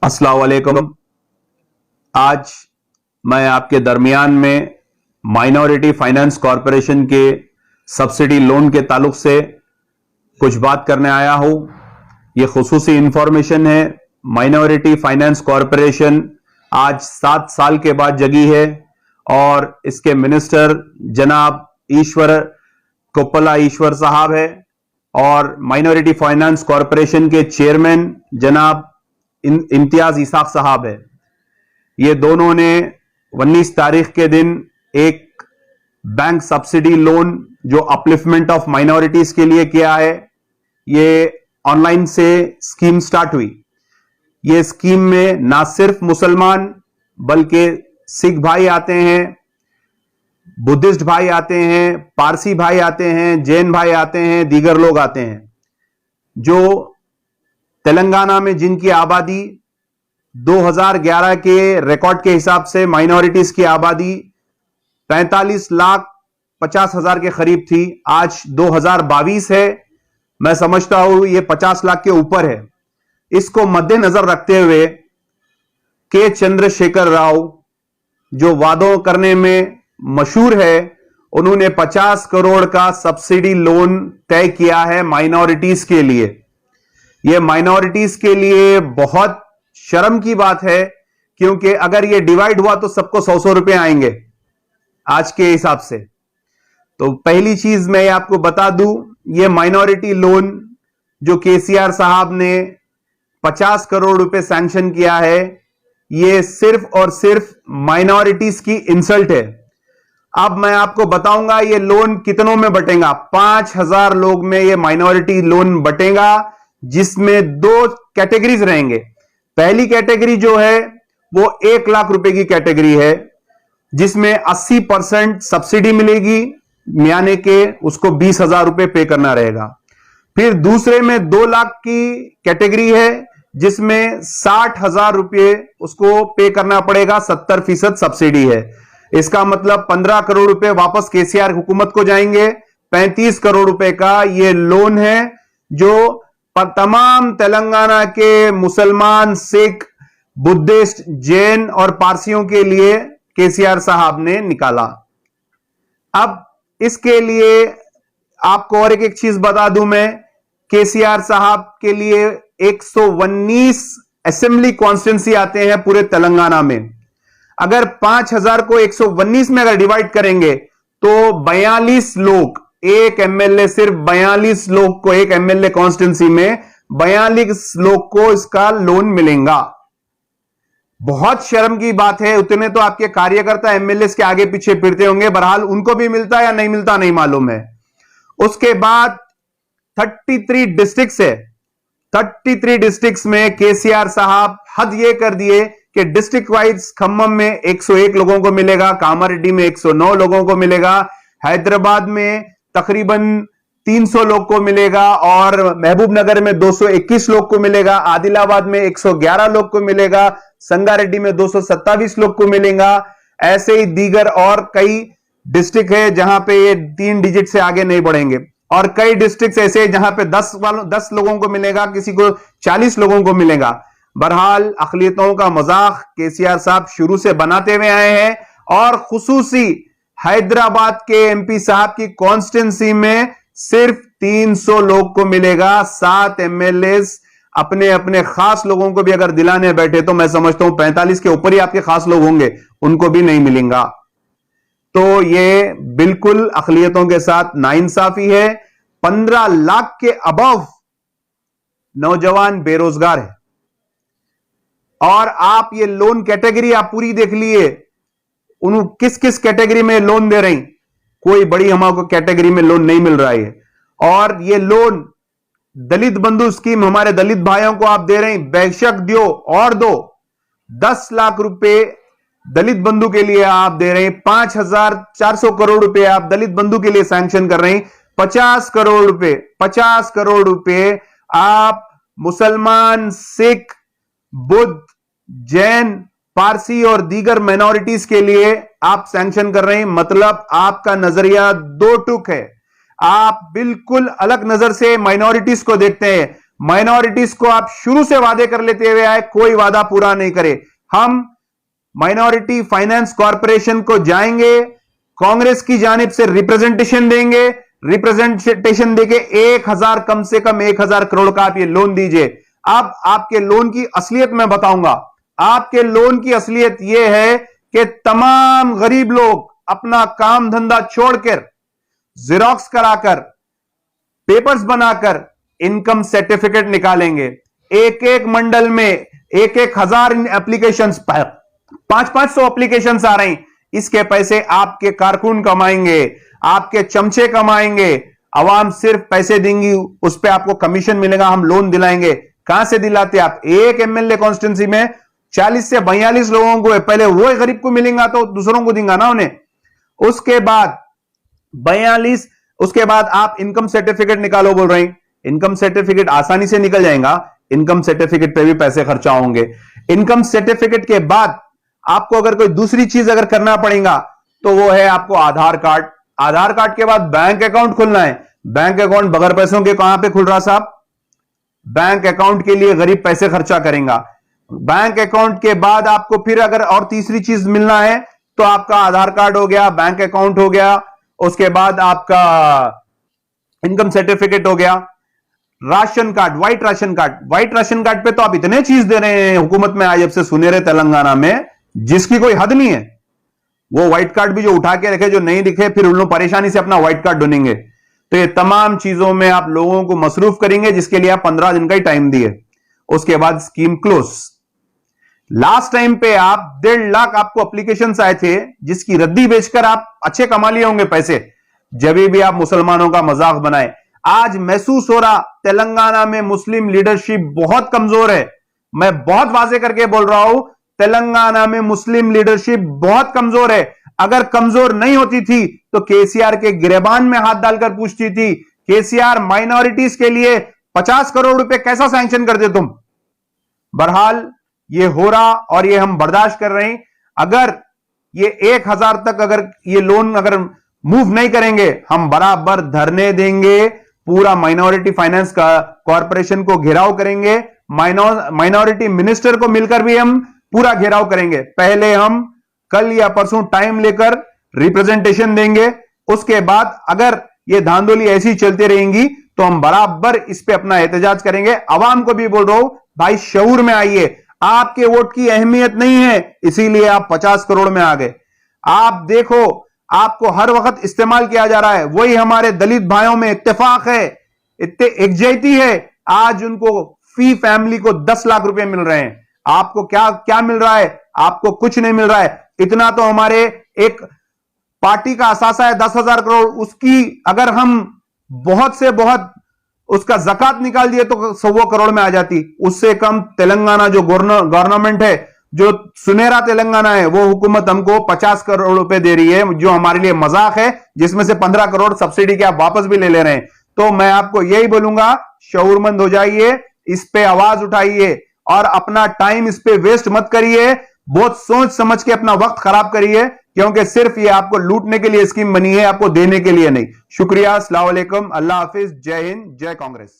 अस्सलाम वालेकुम। आज मैं आपके दरमियान में माइनॉरिटी फाइनेंस कॉरपोरेशन के सब्सिडी लोन के ताल्लुक से कुछ बात करने आया हूं। यह खुसूसी इंफॉर्मेशन है। माइनॉरिटी फाइनेंस कॉरपोरेशन आज 7 साल के बाद जगी है और इसके मिनिस्टर जनाब ईश्वर कोप्पला ईश्वर साहब है और माइनॉरिटी फाइनेंस कॉरपोरेशन के चेयरमैन जनाब इम्तियाज इसाक साहब है। ये दोनों ने 19 तारीख के दिन एक बैंक सब्सिडी लोन जो अपलिफ्टमेंट ऑफ माइनॉरिटीज के लिए किया है। ये ऑनलाइन से स्कीम स्टार्ट हुई। ये स्कीम में ना सिर्फ मुसलमान बल्कि सिख भाई आते हैं, बुद्धिस्ट भाई आते हैं, पारसी भाई आते हैं, जैन भाई आते हैं, दीगर लोग आते हैं। जो तेलंगाना में जिनकी आबादी 2011 के रिकॉर्ड के हिसाब से माइनॉरिटीज की आबादी 45,50,000 के करीब थी, आज 2022 है। मैं समझता हूं ये 50 लाख के ऊपर है। इसको मद्देनजर रखते हुए के चंद्रशेखर राव जो वादों करने में मशहूर है, उन्होंने 50 करोड़ का सब्सिडी लोन तय किया है माइनॉरिटीज के लिए। यह माइनॉरिटीज के लिए बहुत शर्म की बात है, क्योंकि अगर यह डिवाइड हुआ तो सबको 100-100 रुपए आएंगे आज के हिसाब से। तो पहली चीज मैं आपको बता दूं, यह माइनॉरिटी लोन जो केसीआर साहब ने 50 करोड़ रुपए सैंक्शन किया है, यह सिर्फ और सिर्फ माइनॉरिटीज की इंसल्ट है। अब मैं आपको बताऊंगा यह लोन कितनों में बटेगा। 5,000 लोग में यह माइनॉरिटी लोन बटेगा, जिसमें 2 कैटेगरीज रहेंगे। पहली कैटेगरी जो है वो 1 लाख रुपए की कैटेगरी है, जिसमें 80% सब्सिडी मिलेगी, यानी कि उसको 20,000 रुपए पे करना रहेगा। फिर दूसरे में 2 लाख की कैटेगरी है, जिसमें 60,000 रुपए उसको पे करना पड़ेगा, 70% सब्सिडी है। इसका मतलब 15 करोड़ रुपए वापस केसीआर हुकूमत को जाएंगे। 35 करोड़ रुपए का यह लोन है जो तमाम तेलंगाना के मुसलमान, सिख, बुद्धिस्ट, जैन और पारसियों के लिए केसीआर साहब ने निकाला। अब इसके लिए आपको और एक चीज बता दूं मैं, केसीआर साहब के लिए 119 असेंबली कॉन्स्टिट्यूंसी आते हैं पूरे तेलंगाना में। अगर 5,000 को 119 में अगर डिवाइड करेंगे तो 42 लोग, एक एमएलए, सिर्फ 42 लोग को, एक एमएलए कॉन्स्टिट्यूंसी में 42 लोग को इसका लोन मिलेगा। बहुत शर्म की बात है। उतने तो आपके कार्यकर्ता एमएलए के आगे पीछे फिरते होंगे, बहरहाल उनको भी मिलता या नहीं मिलता नहीं मालूम है। उसके बाद 33 डिस्ट्रिक्ट्स है। 33 डिस्ट्रिक्ट्स में केसीआर साहब हद ये कर दिए कि डिस्ट्रिक्ट वाइज खम्मम में 101 लोगों को मिलेगा, कामारेड्डी में 109 लोगों को मिलेगा, हैदराबाद में तकरीबन 300 लोग को मिलेगा और महबूब नगर में 221 लोग को मिलेगा, आदिलाबाद में 111 लोग को मिलेगा, संगारेड्डी में 227 लोग को मिलेगा। ऐसे ही दीगर और कई डिस्ट्रिक्ट है जहां पे ये 3 डिजिट से आगे नहीं बढ़ेंगे, और कई डिस्ट्रिक्ट ऐसे हैं जहां पे 10 लोगों को मिलेगा, किसी को 40 लोगों को मिलेगा। बहरहाल अकलियतों का मजाक केसीआर साहब शुरू से बनाते हुए आए हैं, और खुसूसी हैदराबाद के एमपी साहब की कॉन्स्टिट्यूंसी में सिर्फ 300 लोग को मिलेगा। 7 एमएलए अपने अपने खास लोगों को भी अगर दिलाने बैठे तो मैं समझता हूं 45 के ऊपर ही आपके खास लोग होंगे, उनको भी नहीं मिलेगा। तो ये बिल्कुल अकलियतों के साथ नाइंसाफी है। 15 लाख के अबव नौजवान बेरोजगार है, और आप ये लोन कैटेगरी आप पूरी देख लिए, उन किस किस कैटेगरी में लोन दे रही, कोई बड़ी हमको कैटेगरी में लोन नहीं मिल रहा है। और ये लोन दलित बंधु स्कीम हमारे दलित भाइयों को आप दे रहे हैं, बेशक दियो और दो। 10 लाख रुपए दलित बंधु के लिए आप दे रहे हैं, 5,400 करोड़ रुपए आप दलित बंधु के लिए सैंक्शन कर रहे हैं। 50 करोड़ रुपए आप मुसलमान, सिख, बुद्ध, जैन, पारसी और दीगर माइनॉरिटीज के लिए आप सैंक्शन कर रहे हैं। मतलब आपका नजरिया 2 टुक है। आप बिल्कुल अलग नजर से माइनॉरिटीज को देखते हैं। माइनॉरिटीज को आप शुरू से वादे कर लेते हुए आए, कोई वादा पूरा नहीं करे। हम माइनॉरिटी फाइनेंस कॉरपोरेशन को जाएंगे, कांग्रेस की जानिब से रिप्रेजेंटेशन देंगे, रिप्रेजेंटेशन देके 1000 कम से कम 1000 करोड़ का आप ये लोन दीजिए। अब आपके लोन की असलियत मैं बताऊंगा। आपके लोन की असलियत यह है कि तमाम गरीब लोग अपना काम धंधा छोड़कर, जेरोक्स कराकर, पेपर्स बनाकर इनकम सर्टिफिकेट निकालेंगे। एक एक मंडल में 1000 एप्लीकेशंस, 500 एप्लीकेशंस आ रही। इसके पैसे आपके कारकुन कमाएंगे, आपके चमचे कमाएंगे, अवाम सिर्फ पैसे देंगी, उस पर आपको कमीशन मिलेगा, हम लोन दिलाएंगे। कहां से दिलाते आप? एक एमएलए कॉन्स्टिट्यूंसी में 40 से 42 लोगों को, पहले वो गरीब को मिलेगा तो दूसरों को देंगे ना उन्हें। उसके बाद 42, उसके बाद आप इनकम सर्टिफिकेट निकालो बोल रहे हैं। इनकम सर्टिफिकेट आसानी से निकल जाएगा, इनकम सर्टिफिकेट पे भी पैसे खर्चा होंगे। इनकम सर्टिफिकेट के बाद आपको अगर कोई दूसरी चीज अगर करना पड़ेगा तो वो है आपको आधार कार्ड। आधार कार्ड के बाद बैंक अकाउंट खुलना है। बैंक अकाउंट बगैर पैसों के कहां पे खुल रहा साहब? बैंक अकाउंट के लिए गरीब पैसे खर्चा करेगा। बैंक अकाउंट के बाद आपको फिर अगर और तीसरी चीज मिलना है तो आपका आधार कार्ड हो गया, बैंक अकाउंट हो गया, उसके बाद आपका इनकम सर्टिफिकेट हो गया, ration card, white ration card. White ration card पे तो आप इतने चीज दे रहे हैं हुकूमत में आज, जब से सुनहरे तेलंगाना में, जिसकी कोई हद नहीं है। वो व्हाइट कार्ड भी जो उठा के रखे, जो नहीं दिखे, फिर उन लोग परेशानी से अपना व्हाइट कार्ड ढूंढेंगे। तो ये तमाम चीजों में आप लोगों को मसरूफ करेंगे, जिसके लिए आप 15 दिन का ही टाइम दिए। उसके बाद स्कीम क्लोज। लास्ट टाइम पे आप 1.5 लाख आपको एप्लीकेशन आए थे, जिसकी रद्दी बेचकर आप अच्छे कमा लिए होंगे पैसे, जब भी आप मुसलमानों का मजाक बनाए। आज महसूस हो रहा तेलंगाना में मुस्लिम लीडरशिप बहुत कमजोर है। मैं बहुत वाजे करके बोल रहा हूं, तेलंगाना में मुस्लिम लीडरशिप बहुत कमजोर है। अगर कमजोर नहीं होती थी तो केसीआर के गिरेबान में हाथ डालकर पूछती थी, केसीआर माइनॉरिटीज के लिए 50 करोड़ रुपए कैसा सैंक्शन करते तुम? बहरहाल ये हो रहा और ये हम बर्दाश्त कर रहे हैं। अगर ये 1000 तक अगर ये लोन अगर मूव नहीं करेंगे, हम बराबर धरने देंगे, पूरा माइनॉरिटी फाइनेंस का कॉरपोरेशन को घेराव करेंगे, माइनॉरिटी मिनिस्टर को मिलकर भी हम पूरा घेराव करेंगे। पहले हम कल या परसों टाइम लेकर रिप्रेजेंटेशन देंगे, उसके बाद अगर ये धांधली ऐसी चलती रहेंगी तो हम बराबर इस पे अपना एहतजाज करेंगे। अवाम को भी बोल रहा हूं, भाई शऊर में आइए, आपके वोट की अहमियत नहीं है इसीलिए आप 50 करोड़ में आ गए। आप देखो, आपको हर वक्त इस्तेमाल किया जा रहा है। वही हमारे दलित भाइयों में इत्तेफाक है, इतने एकजुटती है, आज उनको फी फैमिली को 10 लाख रुपए मिल रहे हैं। आपको क्या क्या मिल रहा है? आपको कुछ नहीं मिल रहा है। इतना तो हमारे एक पार्टी का असासा है 10,000 करोड़, उसकी अगर हम बहुत से बहुत उसका जकात निकाल दिए तो 100 करोड़ में आ जाती। उससे कम तेलंगाना जो गवर्नमेंट है, जो सुनहरा तेलंगाना है, वो हुकूमत हमको 50 करोड़ रुपए दे रही है, जो हमारे लिए मजाक है, जिसमें से 15 करोड़ सब्सिडी के आप वापस भी ले रहे हैं। तो मैं आपको यही बोलूंगा, शऊरमंद हो जाइए, इस पे आवाज उठाइए और अपना टाइम इस पे वेस्ट मत करिए। बहुत सोच समझ के अपना वक्त खराब करिए, क्योंकि सिर्फ ये आपको लूटने के लिए स्कीम बनी है, आपको देने के लिए नहीं। शुक्रिया, अस्सलाम वालेकुम, अल्लाह हाफिज, जय हिंद, जय कांग्रेस।